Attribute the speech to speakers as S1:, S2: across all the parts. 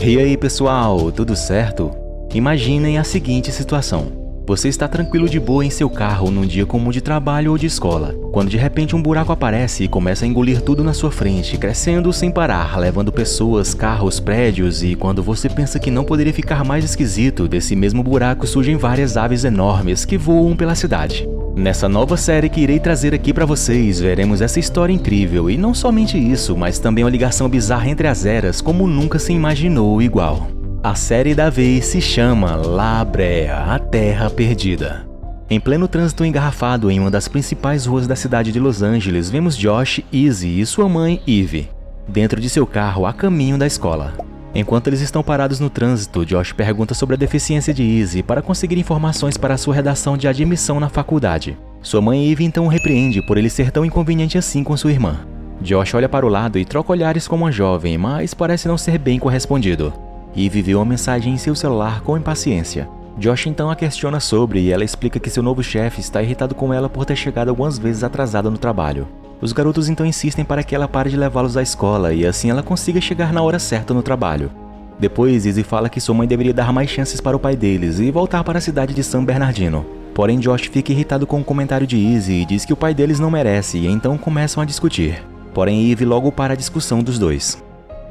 S1: E aí pessoal, tudo certo? Imaginem a seguinte situação. Você está tranquilo de boa em seu carro num dia comum de trabalho ou de escola, quando de repente um buraco aparece e começa a engolir tudo na sua frente, crescendo sem parar, levando pessoas, carros, prédios, e quando você pensa que não poderia ficar mais esquisito, desse mesmo buraco surgem várias aves enormes que voam pela cidade. Nessa nova série que irei trazer aqui pra vocês, veremos essa história incrível, e não somente isso, mas também uma ligação bizarra entre as eras como nunca se imaginou igual. A série da vez se chama La Brea, a Terra Perdida. Em pleno trânsito engarrafado em uma das principais ruas da cidade de Los Angeles, vemos Josh, Izzy e sua mãe, Ivy, dentro de seu carro a caminho da escola. Enquanto eles estão parados no trânsito, Josh pergunta sobre a deficiência de Izzy para conseguir informações para sua redação de admissão na faculdade. Sua mãe Ivy então o repreende por ele ser tão inconveniente assim com sua irmã. Josh olha para o lado e troca olhares com uma jovem, mas parece não ser bem correspondido. Ivy viu uma mensagem em seu celular com impaciência. Josh então a questiona sobre e ela explica que seu novo chefe está irritado com ela por ter chegado algumas vezes atrasada no trabalho. Os garotos então insistem para que ela pare de levá-los à escola e assim ela consiga chegar na hora certa no trabalho. Depois, Izzy fala que sua mãe deveria dar mais chances para o pai deles e voltar para a cidade de San Bernardino. Porém, Josh fica irritado com o comentário de Izzy e diz que o pai deles não merece e então começam a discutir. Porém, Ivy logo para a discussão dos dois.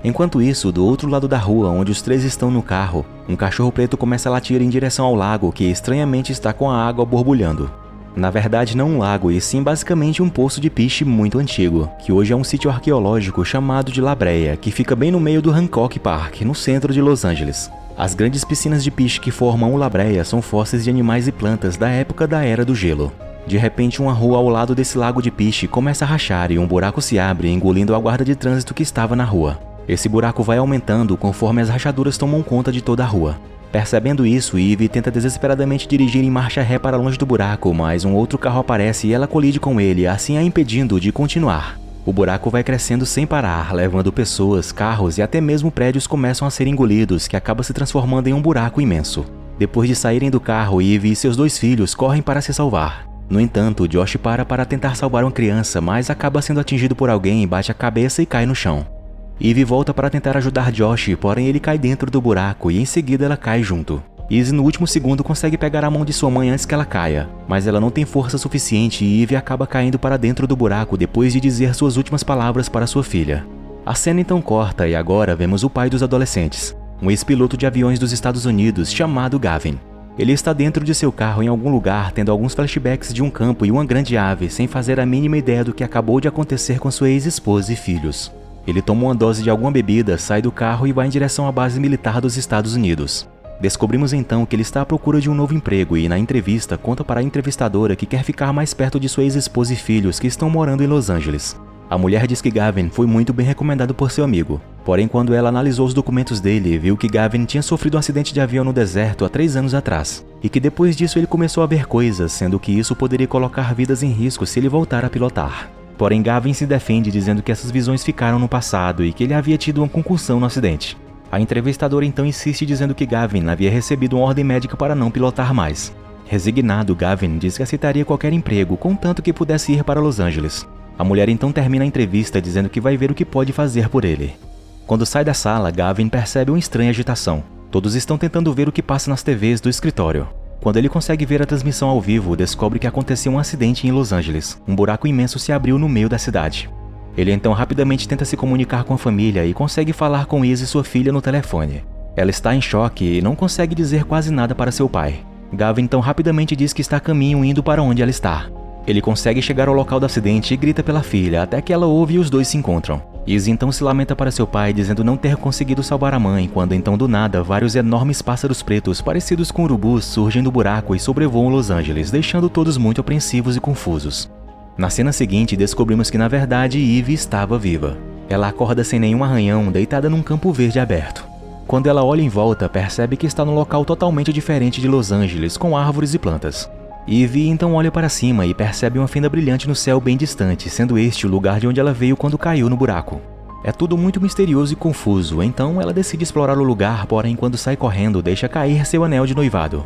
S1: Enquanto isso, do outro lado da rua, onde os três estão no carro, um cachorro preto começa a latir em direção ao lago que estranhamente está com a água borbulhando. Na verdade não um lago, e sim basicamente um poço de piche muito antigo, que hoje é um sítio arqueológico chamado de La Brea, que fica bem no meio do Hancock Park, no centro de Los Angeles. As grandes piscinas de piche que formam o La Brea são fósseis de animais e plantas da época da Era do Gelo. De repente, uma rua ao lado desse lago de piche começa a rachar e um buraco se abre, engolindo a guarda de trânsito que estava na rua. Esse buraco vai aumentando conforme as rachaduras tomam conta de toda a rua. Percebendo isso, Ivy tenta desesperadamente dirigir em marcha ré para longe do buraco, mas um outro carro aparece e ela colide com ele, assim a impedindo de continuar. O buraco vai crescendo sem parar, levando pessoas, carros e até mesmo prédios começam a ser engolidos, que acaba se transformando em um buraco imenso. Depois de saírem do carro, Ivy e seus dois filhos correm para se salvar. No entanto, Josh para tentar salvar uma criança, mas acaba sendo atingido por alguém, bate a cabeça e cai no chão. Ivy volta para tentar ajudar Josh, porém ele cai dentro do buraco e em seguida ela cai junto. Izzy no último segundo consegue pegar a mão de sua mãe antes que ela caia, mas ela não tem força suficiente e Ivy acaba caindo para dentro do buraco depois de dizer suas últimas palavras para sua filha. A cena então corta e agora vemos o pai dos adolescentes, um ex-piloto de aviões dos Estados Unidos chamado Gavin. Ele está dentro de seu carro em algum lugar tendo alguns flashbacks de um campo e uma grande ave sem fazer a mínima ideia do que acabou de acontecer com sua ex-esposa e filhos. Ele toma uma dose de alguma bebida, sai do carro e vai em direção à base militar dos Estados Unidos. Descobrimos então que ele está à procura de um novo emprego e na entrevista conta para a entrevistadora que quer ficar mais perto de sua ex-esposa e filhos que estão morando em Los Angeles. A mulher diz que Gavin foi muito bem recomendado por seu amigo, porém quando ela analisou os documentos dele, viu que Gavin tinha sofrido um acidente de avião no deserto há 3 anos atrás, e que depois disso ele começou a ver coisas, sendo que isso poderia colocar vidas em risco se ele voltar a pilotar. Porém, Gavin se defende dizendo que essas visões ficaram no passado e que ele havia tido uma concussão no acidente. A entrevistadora então insiste dizendo que Gavin havia recebido uma ordem médica para não pilotar mais. Resignado, Gavin diz que aceitaria qualquer emprego, contanto que pudesse ir para Los Angeles. A mulher então termina a entrevista dizendo que vai ver o que pode fazer por ele. Quando sai da sala, Gavin percebe uma estranha agitação. Todos estão tentando ver o que passa nas TVs do escritório. Quando ele consegue ver a transmissão ao vivo, descobre que aconteceu um acidente em Los Angeles. Um buraco imenso se abriu no meio da cidade. Ele então rapidamente tenta se comunicar com a família e consegue falar com Izzy, sua filha, no telefone. Ela está em choque e não consegue dizer quase nada para seu pai. Gavin então rapidamente diz que está a caminho indo para onde ela está. Ele consegue chegar ao local do acidente e grita pela filha até que ela ouve e os dois se encontram. Izzy então se lamenta para seu pai dizendo não ter conseguido salvar a mãe, quando então do nada vários enormes pássaros pretos parecidos com urubus surgem do buraco e sobrevoam Los Angeles, deixando todos muito apreensivos e confusos. Na cena seguinte descobrimos que na verdade Ivy estava viva. Ela acorda sem nenhum arranhão, deitada num campo verde aberto. Quando ela olha em volta, percebe que está num local totalmente diferente de Los Angeles, com árvores e plantas. Ivy então olha para cima e percebe uma fenda brilhante no céu bem distante, sendo este o lugar de onde ela veio quando caiu no buraco. É tudo muito misterioso e confuso, então ela decide explorar o lugar, porém quando sai correndo deixa cair seu anel de noivado.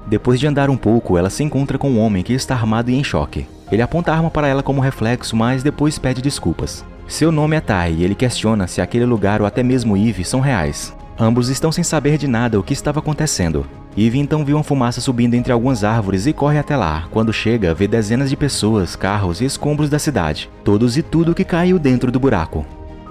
S1: Depois de andar um pouco, ela se encontra com um homem que está armado e em choque. Ele aponta a arma para ela como reflexo, mas depois pede desculpas. Seu nome é Ty e ele questiona se aquele lugar ou até mesmo Ivy são reais. Ambos estão sem saber de nada o que estava acontecendo. Eve então viu uma fumaça subindo entre algumas árvores e corre até lá. Quando chega, vê dezenas de pessoas, carros e escombros da cidade, todos e tudo que caiu dentro do buraco.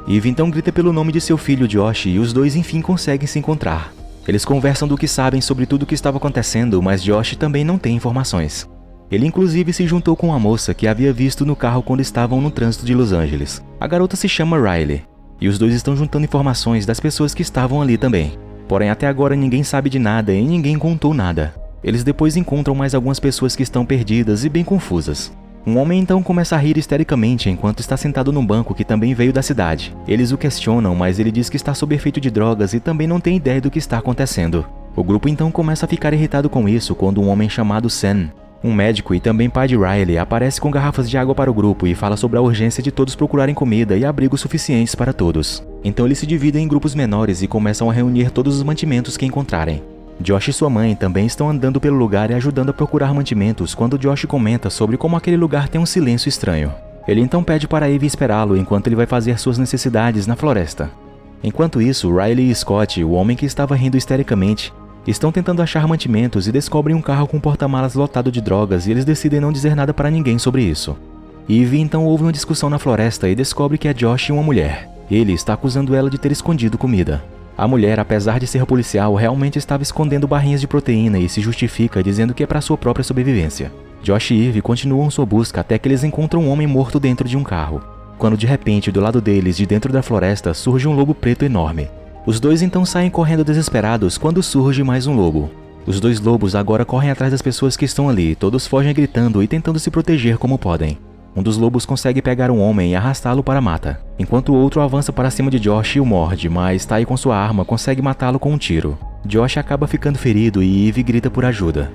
S1: Eve então grita pelo nome de seu filho Josh e os dois enfim conseguem se encontrar. Eles conversam do que sabem sobre tudo o que estava acontecendo, mas Josh também não tem informações. Ele inclusive se juntou com uma moça que havia visto no carro quando estavam no trânsito de Los Angeles. A garota se chama Riley, e os dois estão juntando informações das pessoas que estavam ali também. Porém, até agora ninguém sabe de nada e ninguém contou nada. Eles depois encontram mais algumas pessoas que estão perdidas e bem confusas. Um homem então começa a rir histericamente enquanto está sentado num banco que também veio da cidade. Eles o questionam, mas ele diz que está sob efeito de drogas e também não tem ideia do que está acontecendo. O grupo então começa a ficar irritado com isso quando um homem chamado Sam, um médico e também pai de Riley, aparece com garrafas de água para o grupo e fala sobre a urgência de todos procurarem comida e abrigos suficientes para todos. Então eles se dividem em grupos menores e começam a reunir todos os mantimentos que encontrarem. Josh e sua mãe também estão andando pelo lugar e ajudando a procurar mantimentos quando Josh comenta sobre como aquele lugar tem um silêncio estranho. Ele então pede para Eve esperá-lo enquanto ele vai fazer suas necessidades na floresta. Enquanto isso, Riley e Scott, o homem que estava rindo histericamente, estão tentando achar mantimentos e descobrem um carro com porta-malas lotado de drogas e eles decidem não dizer nada para ninguém sobre isso. Eve então ouve uma discussão na floresta e descobre que é Josh uma mulher. Ele está acusando ela de ter escondido comida. A mulher, apesar de ser policial, realmente estava escondendo barrinhas de proteína e se justifica dizendo que é para sua própria sobrevivência. Josh e Eve continuam sua busca até que eles encontram um homem morto dentro de um carro, quando de repente, do lado deles, de dentro da floresta, surge um lobo preto enorme. Os dois então saem correndo desesperados quando surge mais um lobo. Os dois lobos agora correm atrás das pessoas que estão ali, todos fogem gritando e tentando se proteger como podem. Um dos lobos consegue pegar um homem e arrastá-lo para a mata, enquanto o outro avança para cima de Josh e o morde, mas Tai com sua arma consegue matá-lo com um tiro. Josh acaba ficando ferido e Eve grita por ajuda.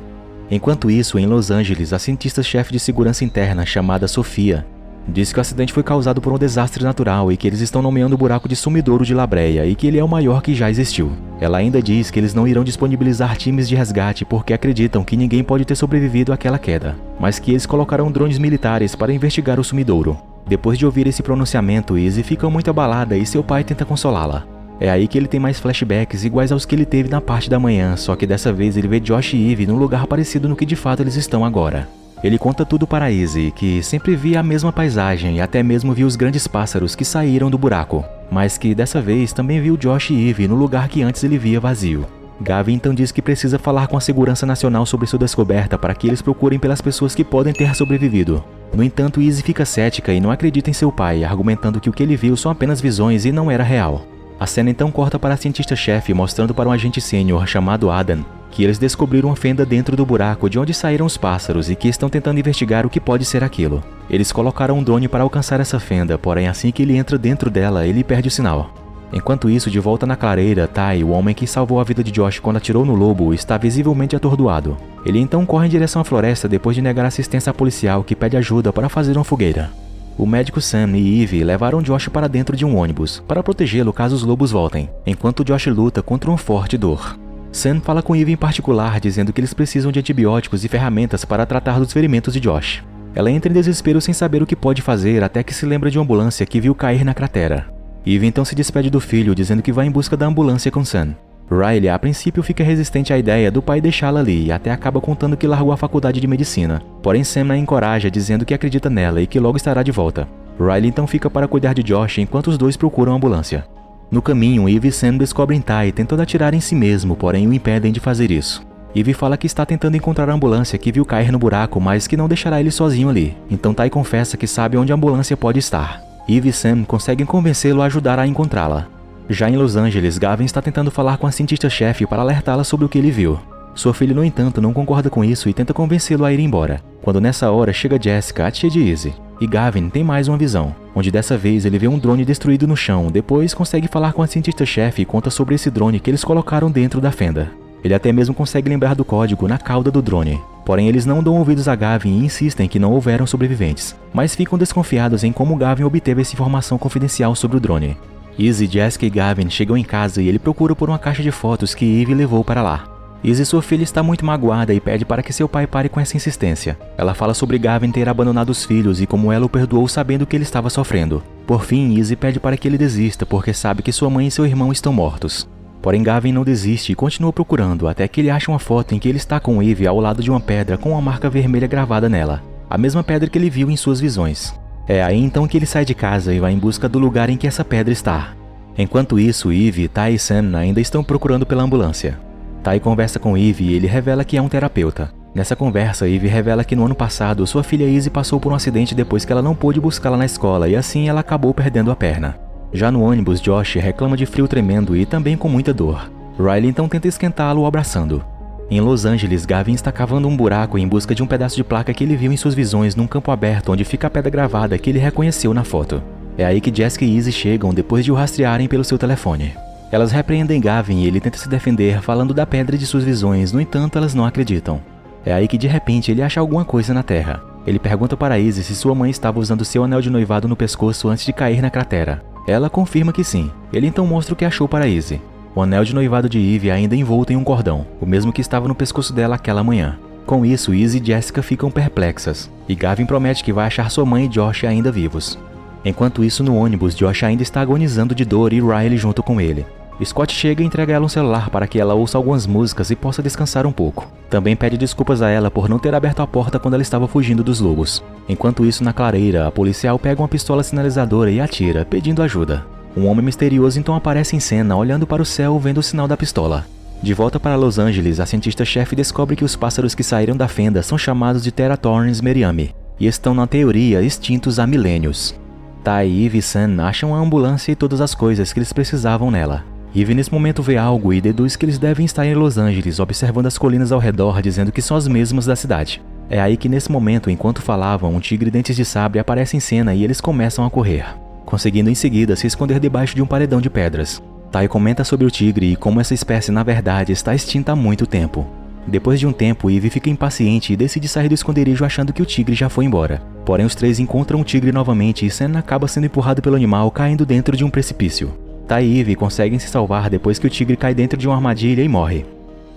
S1: Enquanto isso, em Los Angeles, a cientista-chefe de segurança interna chamada Sofia diz que o acidente foi causado por um desastre natural e que eles estão nomeando o buraco de sumidouro de La Brea e que ele é o maior que já existiu. Ela ainda diz que eles não irão disponibilizar times de resgate porque acreditam que ninguém pode ter sobrevivido àquela queda, mas que eles colocarão drones militares para investigar o sumidouro. Depois de ouvir esse pronunciamento, Izzy fica muito abalada e seu pai tenta consolá-la. É aí que ele tem mais flashbacks iguais aos que ele teve na parte da manhã, só que dessa vez ele vê Josh e Eve num lugar parecido no que de fato eles estão agora. Ele conta tudo para Izzy, que sempre via a mesma paisagem e até mesmo viu os grandes pássaros que saíram do buraco, mas que dessa vez também viu Josh e Eve no lugar que antes ele via vazio. Gavin então diz que precisa falar com a Segurança Nacional sobre sua descoberta para que eles procurem pelas pessoas que podem ter sobrevivido. No entanto, Izzy fica cética e não acredita em seu pai, argumentando que o que ele viu são apenas visões e não era real. A cena então corta para a cientista-chefe mostrando para um agente sênior chamado Adam que eles descobriram uma fenda dentro do buraco de onde saíram os pássaros e que estão tentando investigar o que pode ser aquilo. Eles colocaram um drone para alcançar essa fenda, porém assim que ele entra dentro dela, ele perde o sinal. Enquanto isso, de volta na clareira, Tai, o homem que salvou a vida de Josh quando atirou no lobo, está visivelmente atordoado. Ele então corre em direção à floresta depois de negar assistência policial que pede ajuda para fazer uma fogueira. O médico Sam e Eve levaram Josh para dentro de um ônibus, para protegê-lo caso os lobos voltem, enquanto Josh luta contra uma forte dor. Sam fala com Eve em particular, dizendo que eles precisam de antibióticos e ferramentas para tratar dos ferimentos de Josh. Ela entra em desespero sem saber o que pode fazer até que se lembra de uma ambulância que viu cair na cratera. Eve então se despede do filho, dizendo que vai em busca da ambulância com Sam. Riley, a princípio, fica resistente à ideia do pai deixá-la ali e até acaba contando que largou a faculdade de medicina. Porém, Sam a encoraja, dizendo que acredita nela e que logo estará de volta. Riley então fica para cuidar de Josh enquanto os dois procuram a ambulância. No caminho, Eve e Sam descobrem Tai tentando atirar em si mesmo, porém o impedem de fazer isso. Eve fala que está tentando encontrar a ambulância que viu cair no buraco, mas que não deixará ele sozinho ali. Então Tai confessa que sabe onde a ambulância pode estar. Eve e Sam conseguem convencê-lo a ajudar a encontrá-la. Já em Los Angeles, Gavin está tentando falar com a cientista-chefe para alertá-la sobre o que ele viu. Sua filha, no entanto, não concorda com isso e tenta convencê-lo a ir embora. Quando nessa hora chega Jessica, a tia de Izzy. E Gavin tem mais uma visão, onde dessa vez ele vê um drone destruído no chão, depois consegue falar com a cientista-chefe e conta sobre esse drone que eles colocaram dentro da fenda. Ele até mesmo consegue lembrar do código na cauda do drone. Porém, eles não dão ouvidos a Gavin e insistem que não houveram sobreviventes, mas ficam desconfiados em como Gavin obteve essa informação confidencial sobre o drone. Izzy, Jessica e Gavin chegam em casa e ele procura por uma caixa de fotos que Eve levou para lá. Izzy, sua filha, está muito magoada e pede para que seu pai pare com essa insistência. Ela fala sobre Gavin ter abandonado os filhos e como ela o perdoou sabendo que ele estava sofrendo. Por fim, Izzy pede para que ele desista porque sabe que sua mãe e seu irmão estão mortos. Porém Gavin não desiste e continua procurando até que ele acha uma foto em que ele está com Eve ao lado de uma pedra com uma marca vermelha gravada nela, a mesma pedra que ele viu em suas visões. É aí então que ele sai de casa e vai em busca do lugar em que essa pedra está. Enquanto isso, Eve, Ty e Sam ainda estão procurando pela ambulância. Ty conversa com Eve e ele revela que é um terapeuta. Nessa conversa, Eve revela que no ano passado sua filha Izzy passou por um acidente depois que ela não pôde buscá-la na escola e assim ela acabou perdendo a perna. Já no ônibus, Josh reclama de frio tremendo e também com muita dor. Riley então tenta esquentá-lo abraçando. Em Los Angeles, Gavin está cavando um buraco em busca de um pedaço de placa que ele viu em suas visões num campo aberto onde fica a pedra gravada que ele reconheceu na foto. É aí que Jessica e Izzy chegam depois de o rastrearem pelo seu telefone. Elas repreendem Gavin e ele tenta se defender falando da pedra de suas visões, no entanto elas não acreditam. É aí que de repente ele acha alguma coisa na terra. Ele pergunta para Izzy se sua mãe estava usando seu anel de noivado no pescoço antes de cair na cratera. Ela confirma que sim. Ele então mostra o que achou para Izzy. O anel de noivado de Eve ainda envolto em um cordão, o mesmo que estava no pescoço dela aquela manhã. Com isso, Izzy e Jessica ficam perplexas, e Gavin promete que vai achar sua mãe e Josh ainda vivos. Enquanto isso, no ônibus, Josh ainda está agonizando de dor e Riley junto com ele. Scott chega e entrega a ela um celular para que ela ouça algumas músicas e possa descansar um pouco. Também pede desculpas a ela por não ter aberto a porta quando ela estava fugindo dos lobos. Enquanto isso, na clareira, a policial pega uma pistola sinalizadora e atira, pedindo ajuda. Um homem misterioso então aparece em cena, olhando para o céu, vendo o sinal da pistola. De volta para Los Angeles, a cientista-chefe descobre que os pássaros que saíram da fenda são chamados de Teratornis meriami, e estão na teoria extintos há milênios. Ty, Eve e Sam acham a ambulância e todas as coisas que eles precisavam nela. Eve nesse momento vê algo e deduz que eles devem estar em Los Angeles, observando as colinas ao redor, dizendo que são as mesmas da cidade. É aí que nesse momento, enquanto falavam, um tigre dentes de sabre aparece em cena e eles começam a correr, conseguindo em seguida se esconder debaixo de um paredão de pedras. Ty comenta sobre o tigre e como essa espécie na verdade está extinta há muito tempo. Depois de um tempo, Eve fica impaciente e decide sair do esconderijo achando que o tigre já foi embora. Porém, os três encontram o tigre novamente e Sam acaba sendo empurrado pelo animal, caindo dentro de um precipício. Ty e Eve conseguem se salvar depois que o tigre cai dentro de uma armadilha e morre.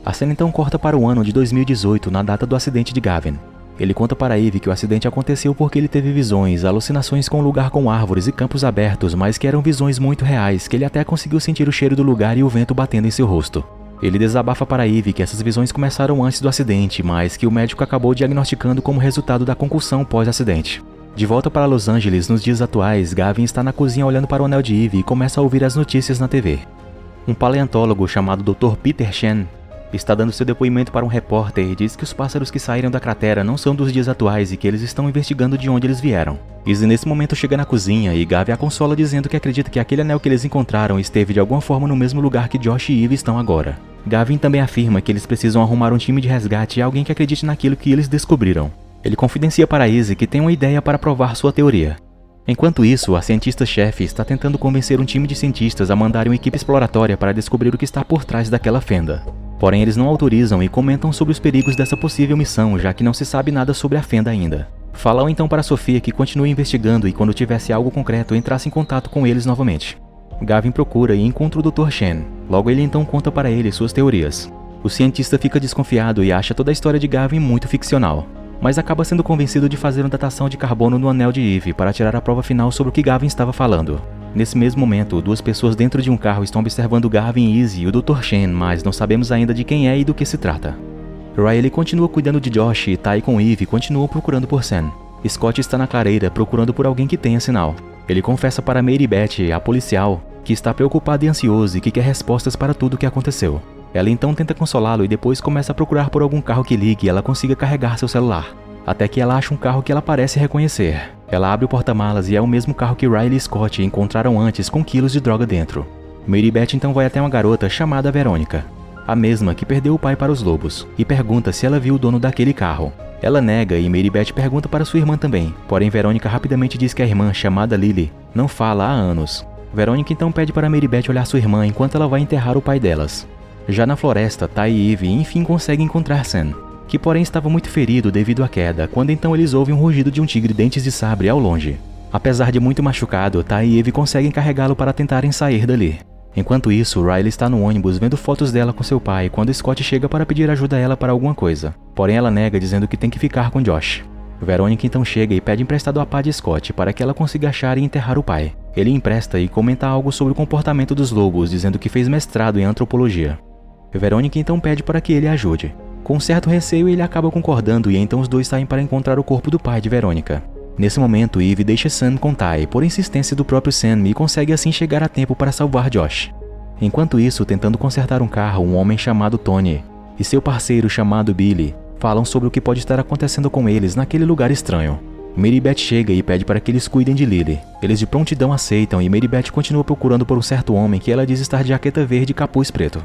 S1: A cena então corta para o ano de 2018, na data do acidente de Gavin. Ele conta para Eve que o acidente aconteceu porque ele teve visões, alucinações com um lugar com árvores e campos abertos, mas que eram visões muito reais, que ele até conseguiu sentir o cheiro do lugar e o vento batendo em seu rosto. Ele desabafa para Eve que essas visões começaram antes do acidente, mas que o médico acabou diagnosticando como resultado da concussão pós-acidente. De volta para Los Angeles, nos dias atuais, Gavin está na cozinha olhando para o anel de Eve e começa a ouvir as notícias na TV. Um paleontólogo chamado Dr. Peter Chen está dando seu depoimento para um repórter e diz que os pássaros que saíram da cratera não são dos dias atuais e que eles estão investigando de onde eles vieram. Izzy nesse momento chega na cozinha e Gavin a consola dizendo que acredita que aquele anel que eles encontraram esteve de alguma forma no mesmo lugar que Josh e Eve estão agora. Gavin também afirma que eles precisam arrumar um time de resgate e alguém que acredite naquilo que eles descobriram. Ele confidencia para Izzy que tem uma ideia para provar sua teoria. Enquanto isso, a cientista-chefe está tentando convencer um time de cientistas a mandarem uma equipe exploratória para descobrir o que está por trás daquela fenda. Porém, eles não autorizam e comentam sobre os perigos dessa possível missão, já que não se sabe nada sobre a fenda ainda. Falam então para Sofia que continue investigando e quando tivesse algo concreto entrasse em contato com eles novamente. Gavin procura e encontra o Dr. Chen. Logo ele então conta para ele suas teorias. O cientista fica desconfiado e acha toda a história de Gavin muito ficcional, mas acaba sendo convencido de fazer uma datação de carbono no anel de Eve para tirar a prova final sobre o que Gavin estava falando. Nesse mesmo momento, duas pessoas dentro de um carro estão observando Gavin, Izzy e o Dr. Chen, mas não sabemos ainda de quem é e do que se trata. Riley continua cuidando de Josh e Ty com Eve continuam procurando por Sam. Scott está na clareira procurando por alguém que tenha sinal. Ele confessa para Mary Beth, a policial, que está preocupado e ansioso e que quer respostas para tudo o que aconteceu. Ela então tenta consolá-lo e depois começa a procurar por algum carro que ligue e ela consiga carregar seu celular. Até que ela acha um carro que ela parece reconhecer. Ela abre o porta-malas e é o mesmo carro que Riley e Scott encontraram antes com quilos de droga dentro. Mary Beth então vai até uma garota chamada Verônica, a mesma que perdeu o pai para os lobos, e pergunta se ela viu o dono daquele carro. Ela nega e Mary Beth pergunta para sua irmã também, porém Verônica rapidamente diz que a irmã, chamada Lily, não fala há anos. Verônica então pede para Mary Beth olhar sua irmã enquanto ela vai enterrar o pai delas. Já na floresta, Ty e Eve enfim conseguem encontrar Sam, que porém estava muito ferido devido à queda, quando então eles ouvem um rugido de um tigre dentes de sabre ao longe. Apesar de muito machucado, Ty e Eve conseguem carregá-lo para tentarem sair dali. Enquanto isso, Riley está no ônibus vendo fotos dela com seu pai quando Scott chega para pedir ajuda a ela para alguma coisa. Porém ela nega dizendo que tem que ficar com Josh. Verônica então chega e pede emprestado a pá de Scott para que ela consiga achar e enterrar o pai. Ele empresta e comenta algo sobre o comportamento dos lobos, dizendo que fez mestrado em antropologia. Verônica então pede para que ele ajude. Com certo receio, ele acaba concordando e então os dois saem para encontrar o corpo do pai de Verônica. Nesse momento, Eve deixa Sam com Ty por insistência do próprio Sam e consegue assim chegar a tempo para salvar Josh. Enquanto isso, tentando consertar um carro, um homem chamado Tony e seu parceiro chamado Billy falam sobre o que pode estar acontecendo com eles naquele lugar estranho. Mary Beth chega e pede para que eles cuidem de Lily. Eles de prontidão aceitam e Mary Beth continua procurando por um certo homem que ela diz estar de jaqueta verde e capuz preto.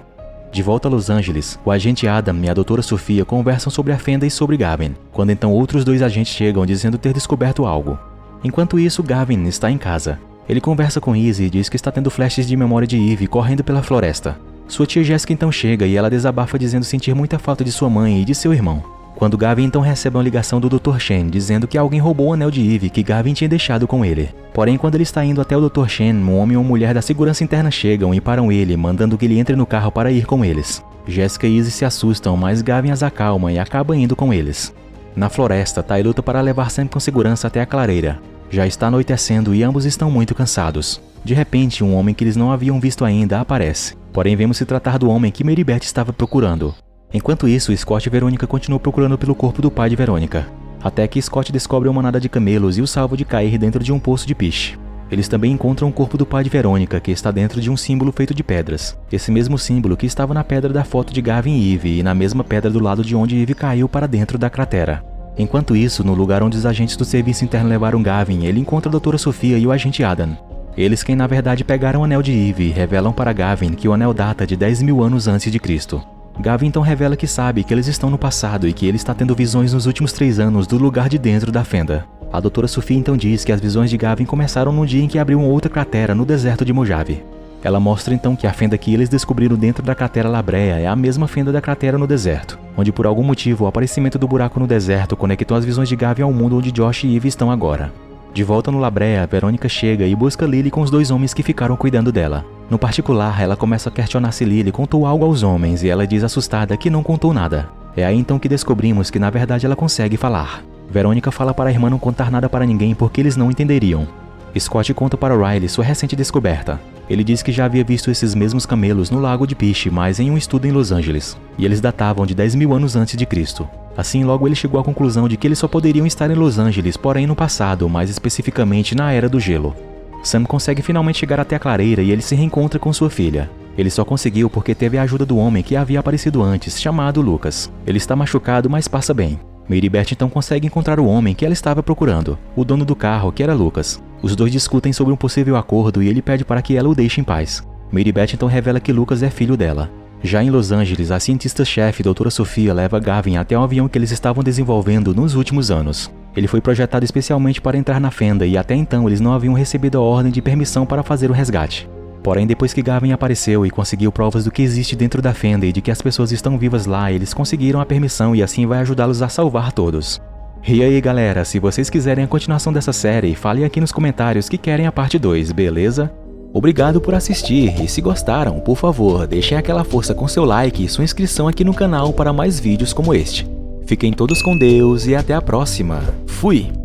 S1: De volta a Los Angeles, o agente Adam e a doutora Sofia conversam sobre a fenda e sobre Gavin, quando então outros dois agentes chegam dizendo ter descoberto algo. Enquanto isso, Gavin está em casa. Ele conversa com Izzy e diz que está tendo flashes de memória de Eve correndo pela floresta. Sua tia Jessica então chega e ela desabafa dizendo sentir muita falta de sua mãe e de seu irmão. Quando Gavin então recebe uma ligação do Dr. Shen dizendo que alguém roubou o anel de Eve que Gavin tinha deixado com ele. Porém, quando ele está indo até o Dr. Shen, um homem e uma mulher da segurança interna chegam e param ele, mandando que ele entre no carro para ir com eles. Jessica e Izzy se assustam, mas Gavin as acalma e acaba indo com eles. Na floresta, Ty luta para levar Sam com segurança até a clareira. Já está anoitecendo e ambos estão muito cansados. De repente, um homem que eles não haviam visto ainda aparece. Porém, vemos se tratar do homem que Mary Beth estava procurando. Enquanto isso, Scott e Verônica continuam procurando pelo corpo do pai de Verônica. Até que Scott descobre uma manada de camelos e o salva de cair dentro de um poço de piche. Eles também encontram o corpo do pai de Verônica, que está dentro de um símbolo feito de pedras. Esse mesmo símbolo que estava na pedra da foto de Gavin e Eve e na mesma pedra do lado de onde Eve caiu para dentro da cratera. Enquanto isso, no lugar onde os agentes do serviço interno levaram Gavin, ele encontra a doutora Sofia e o agente Adam. Eles quem na verdade pegaram o anel de Eve e revelam para Gavin que o anel data de 10.000 anos antes de Cristo. Gavin então revela que sabe que eles estão no passado e que ele está tendo visões nos últimos 3 anos do lugar de dentro da fenda. A doutora Sofia então diz que as visões de Gavin começaram no dia em que abriu uma outra cratera no deserto de Mojave. Ela mostra então que a fenda que eles descobriram dentro da cratera La Brea é a mesma fenda da cratera no deserto, onde por algum motivo o aparecimento do buraco no deserto conectou as visões de Gavin ao mundo onde Josh e Eve estão agora. De volta no La Brea, Verônica chega e busca Lily com os 2 homens que ficaram cuidando dela. No particular, ela começa a questionar se Lily contou algo aos homens e ela diz assustada que não contou nada. É aí então que descobrimos que na verdade ela consegue falar. Verônica fala para a irmã não contar nada para ninguém porque eles não entenderiam. Scott conta para Riley sua recente descoberta. Ele diz que já havia visto esses mesmos camelos no lago de Piche, mas em um estudo em Los Angeles, e eles datavam de 10.000 anos antes de Cristo. Assim, logo ele chegou à conclusão de que eles só poderiam estar em Los Angeles, porém no passado, mais especificamente na Era do Gelo. Sam consegue finalmente chegar até a clareira e ele se reencontra com sua filha. Ele só conseguiu porque teve a ajuda do homem que havia aparecido antes, chamado Lucas. Ele está machucado, mas passa bem. Mary Beth então consegue encontrar o homem que ela estava procurando, o dono do carro, que era Lucas. Os dois discutem sobre um possível acordo e ele pede para que ela o deixe em paz. Mary Beth então revela que Lucas é filho dela. Já em Los Angeles, a cientista-chefe doutora Sofia leva Gavin até um avião que eles estavam desenvolvendo nos últimos anos. Ele foi projetado especialmente para entrar na fenda e até então eles não haviam recebido a ordem de permissão para fazer o resgate. Porém, depois que Gavin apareceu e conseguiu provas do que existe dentro da fenda e de que as pessoas estão vivas lá, eles conseguiram a permissão e assim vai ajudá-los a salvar todos. E aí galera, se vocês quiserem a continuação dessa série, falem aqui nos comentários que querem a parte 2, beleza? Obrigado por assistir e se gostaram, por favor, deixem aquela força com seu like e sua inscrição aqui no canal para mais vídeos como este. Fiquem todos com Deus e até a próxima. Fui!